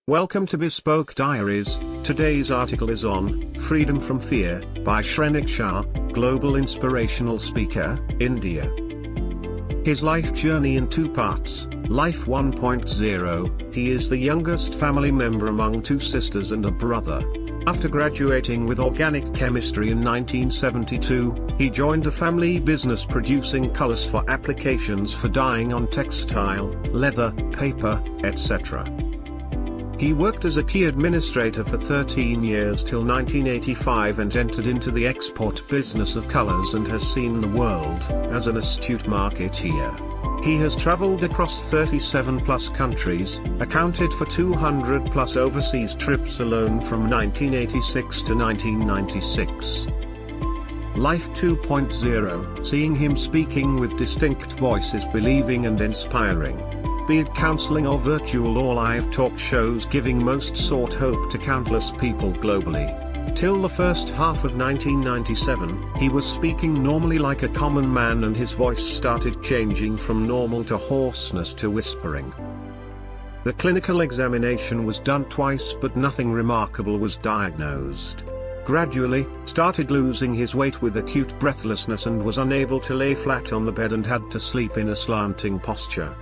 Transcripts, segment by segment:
Welcome to Bespoke Diaries. Today's article is on Freedom from Fear by Shrenik Shah, Global Inspirational Speaker, India. His life journey in two parts. Life 1.0. He is the youngest family member among two sisters and a brother. After graduating with organic chemistry in 1972, he joined a family business producing colors for applications for dyeing on textile, leather, paper, etc. He worked as a key administrator for 13 years till 1985 and entered into the export business of colors and has seen the world as an astute marketeer. He has traveled across 37 plus countries, accounted for 200 plus overseas trips alone from 1986 to 1996. Life 2.0, seeing him speaking with distinct voice is believing and inspiring. Be it counseling or virtual or live talk shows giving most sought hope to countless people globally. Till the first half of 1997, he was speaking normally like a common man and his voice started changing from normal to hoarseness to whispering. The clinical examination was done twice but nothing remarkable was diagnosed. Gradually, started losing his weight with acute breathlessness and was unable to lay flat on the bed and had to sleep in a slanting posture.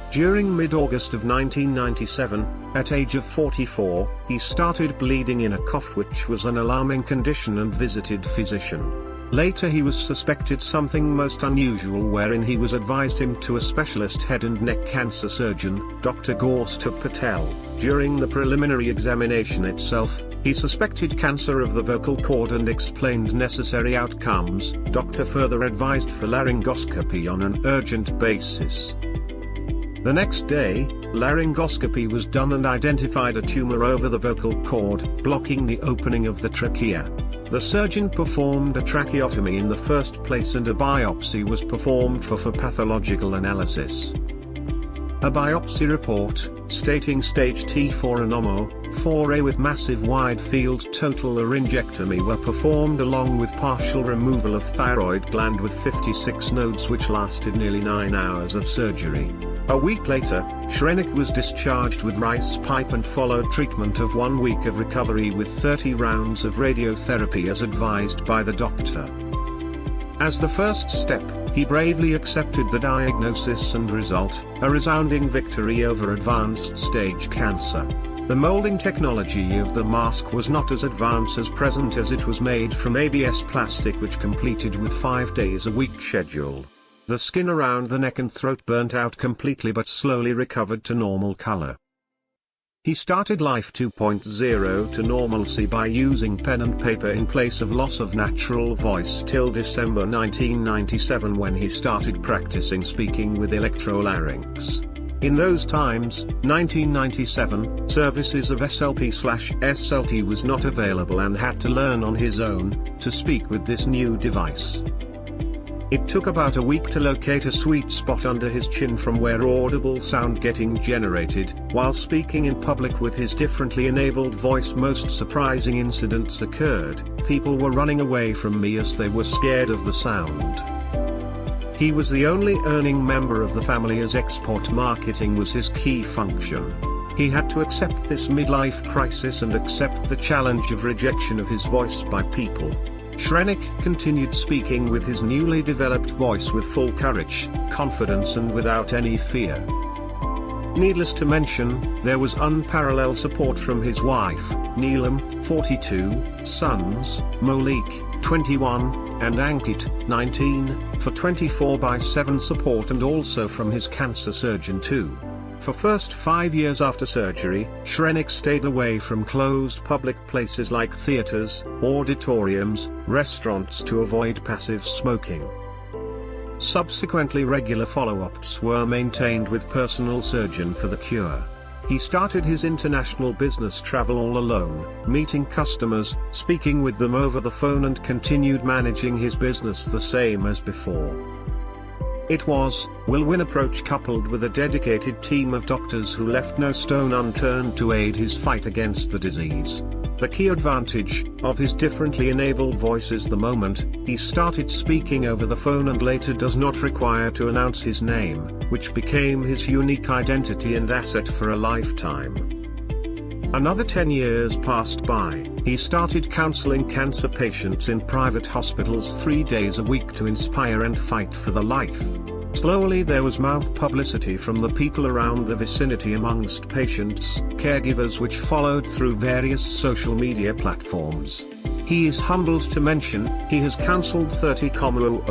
During mid-August of 1997, at age of 44, he started bleeding in a cough which was an alarming condition and visited physician. Later he was suspected something most unusual wherein he was advised him to a specialist head and neck cancer surgeon, Dr. Gaustab Patel. During the preliminary examination itself, he suspected cancer of the vocal cord and explained necessary outcomes. Doctor further advised for laryngoscopy on an urgent basis. The next day, laryngoscopy was done and identified a tumor over the vocal cord, blocking the opening of the trachea. The surgeon performed a tracheotomy in the first place and a biopsy was performed for pathological analysis. A biopsy report, stating stage T4 anomo, 4A with massive wide-field total laryngectomy were performed along with partial removal of thyroid gland with 56 nodes which lasted nearly 9 hours of surgery. A week later, Shrenik was discharged with rice pipe and followed treatment of 1 week of recovery with 30 rounds of radiotherapy as advised by the doctor. As the first step, he bravely accepted the diagnosis and result, a resounding victory over advanced stage cancer. The molding technology of the mask was not as advanced as present as it was made from ABS plastic which completed with 5 days a week schedule. The skin around the neck and throat burnt out completely but slowly recovered to normal color. He started Life 2.0 to normalcy by using pen and paper in place of loss of natural voice till December 1997 when he started practicing speaking with electrolarynx. In those times, 1997, services of SLP/SLT was not available and had to learn on his own to speak with this new device. It took about a week to locate a sweet spot under his chin from where audible sound getting generated. While speaking in public with his differently enabled voice, most surprising incidents occurred. People were running away from me as they were scared of the sound. He was the only earning member of the family as export marketing was his key function. He had to accept this midlife crisis and accept the challenge of rejection of his voice by people. Shrenik continued speaking with his newly developed voice with full courage, confidence and without any fear. Needless to mention, there was unparalleled support from his wife, Neelam, 42, sons, Malik, 21, and Ankit, 19, for 24/7 support and also from his cancer surgeon too. For first 5 years after surgery, Shrenik stayed away from closed public places like theaters, auditoriums, restaurants to avoid passive smoking. Subsequently regular follow-ups were maintained with personal surgeon for the cure. He started his international business travel all alone, meeting customers, speaking with them over the phone and continued managing his business the same as before. It was, will-win approach coupled with a dedicated team of doctors who left no stone unturned to aid his fight against the disease. The key advantage of his differently enabled voice is the moment he started speaking over the phone and later does not require to announce his name, which became his unique identity and asset for a lifetime. Another 10 years passed by. He started counseling cancer patients in private hospitals 3 days a week to inspire and fight for the life. Slowly there was mouth publicity from the people around the vicinity amongst patients, caregivers, which followed through various social media platforms. He is humbled to mention, he has counseled 30,000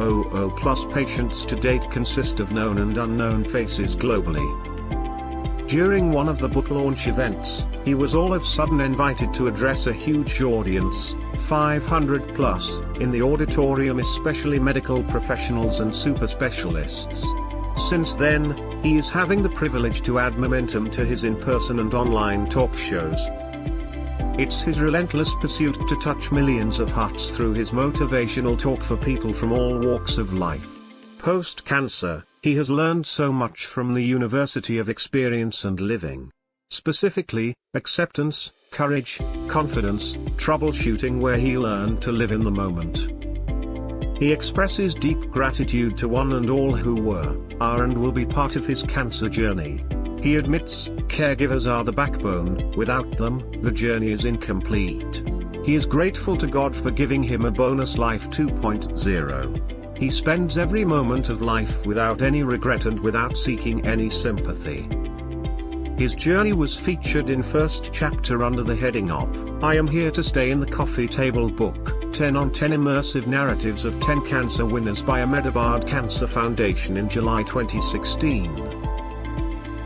plus patients to date, consist of known and unknown faces globally. During one of the book launch events, he was all of a sudden invited to address a huge audience, 500 plus, in the auditorium, especially medical professionals and super specialists. Since then, he is having the privilege to add momentum to his in-person and online talk shows. It's his relentless pursuit to touch millions of hearts through his motivational talk for people from all walks of life. Post-cancer, he has learned so much from the University of Experience and Living. Specifically, acceptance, courage, confidence, troubleshooting, where he learned to live in the moment. He expresses deep gratitude to one and all who were, are and will be part of his cancer journey. He admits, caregivers are the backbone, without them, the journey is incomplete. He is grateful to God for giving him a bonus life 2.0. He spends every moment of life without any regret and without seeking any sympathy. His journey was featured in first chapter under the heading of, I Am Here to Stay in the Coffee Table book, 10 on 10 Immersive Narratives of 10 Cancer Winners by Ahmedabad Cancer Foundation in July 2016.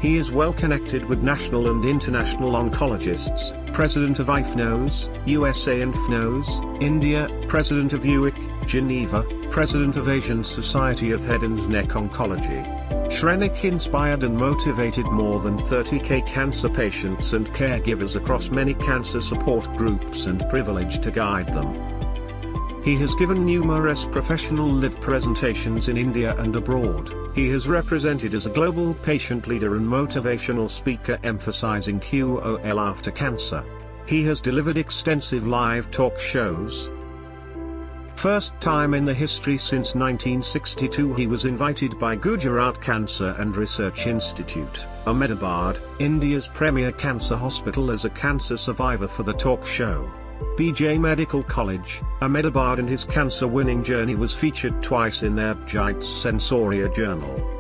He is well connected with national and international oncologists, President of IFNOS, USA and FNOS, India, President of UIC, Geneva, President of Asian Society of Head and Neck Oncology. Shrenik inspired and motivated more than 30,000 cancer patients and caregivers across many cancer support groups and privileged to guide them. He has given numerous professional live presentations in India and abroad. He has represented as a global patient leader and motivational speaker emphasizing QOL after cancer. He has delivered extensive live talk shows. First time in the history since 1962 he was invited by Gujarat Cancer and Research Institute, Ahmedabad, India's premier cancer hospital, as a cancer survivor for the talk show. BJ Medical College, Ahmedabad, and his cancer-winning journey was featured twice in their Abhijit Sensoria journal.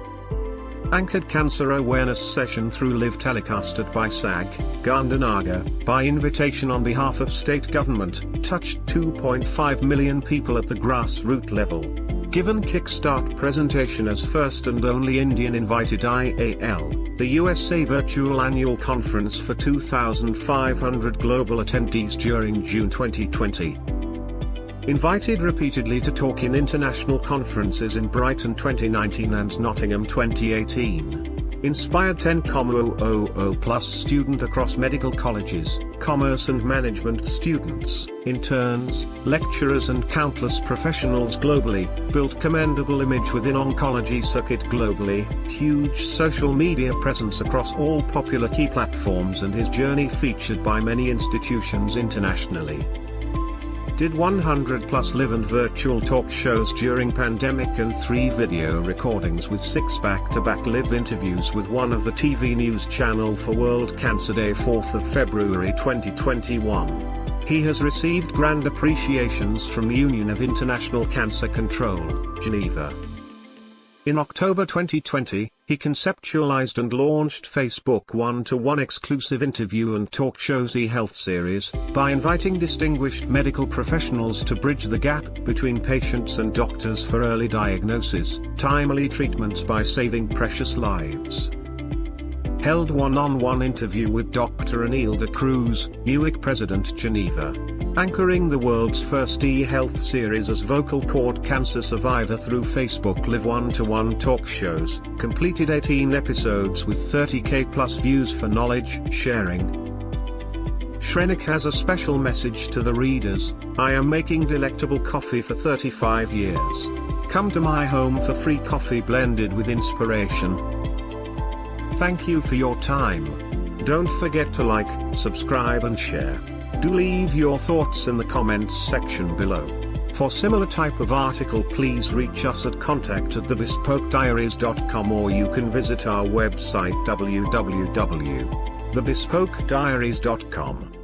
Anchored cancer awareness session through live telecasted by SAG, Gandhinagar, by invitation on behalf of state government, touched 2.5 million people at the grassroots level. Given kickstart presentation as first and only Indian invited IAL, the USA Virtual Annual Conference for 2,500 global attendees during June 2020. Invited repeatedly to talk in international conferences in Brighton 2019 and Nottingham 2018. Inspired 10,000 plus student across medical colleges, commerce and management students, interns, lecturers and countless professionals globally, built commendable image within oncology circuit globally, huge social media presence across all popular key platforms, and his journey featured by many institutions internationally. Did 100 plus live and virtual talk shows during pandemic and 3 video recordings with 6 back-to-back live interviews with one of the TV news channel for World Cancer Day 4th of February 2021. He has received grand appreciations from Union of International Cancer Control, Geneva. In October 2020, he conceptualized and launched Facebook one-to-one exclusive interview and talk shows e-health series, by inviting distinguished medical professionals to bridge the gap between patients and doctors for early diagnosis, timely treatments by saving precious lives. Held one-on-one interview with Dr. Anil de Cruz, UIC President, Geneva. Anchoring the world's first e-health series as vocal cord cancer survivor through Facebook live one-to-one talk shows, completed 18 episodes with 30,000 plus views for knowledge sharing. Shrenik has a special message to the readers. I am making delectable coffee for 35 years. Come to my home for free coffee blended with inspiration. Thank you for your time. Don't forget to like, subscribe and share. Do leave your thoughts in the comments section below. For similar type of article, please reach us at contact@thebespokediaries.com, or you can visit our website www thebespokediaries.com.